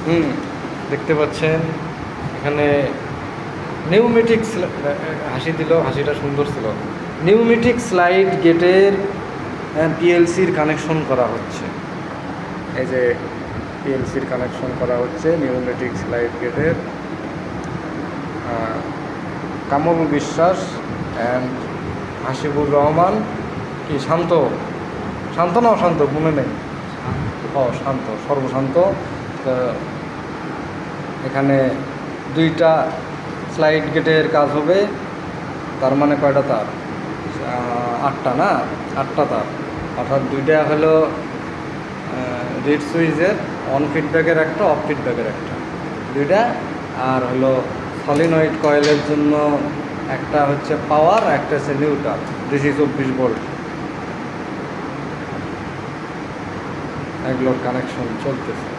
হুম, দেখতে পাচ্ছেন এখানে নিউমেটিক হাসি দিল, হাসিটা সুন্দর ছিল। নিউমেটিক স্লাইড গেটের পিএলসির কানেকশন করা হচ্ছে। এই যে পিএলসির কানেকশন করা হচ্ছে নিউমেটিক স্লাইড গেটের। কামরুল বিশ্বাস অ্যান্ড হাসিবুর রহমান, কি শান্ত, শান্ত না অশান্ত মনে নেই, শান্ত, সর্বশান্ত। তো এখানে 2টা স্লাইড গেটের কাজ হবে। তার মানে কয়টা তার? 8টা না, 8টা তার, অর্থাৎ 2টা হলো রিড সুইচের, অন ফিডব্যাকের একটা, অফ ফিডব্যাকের একটা, 2টা। আর হলো সলিনয়েড কয়েলের জন্য একটা হচ্ছে পাওয়ার, একটা হচ্ছে নিউট্রাল, DC 24 ভোল্ট। এগুলোর কানেকশন চলতেছে।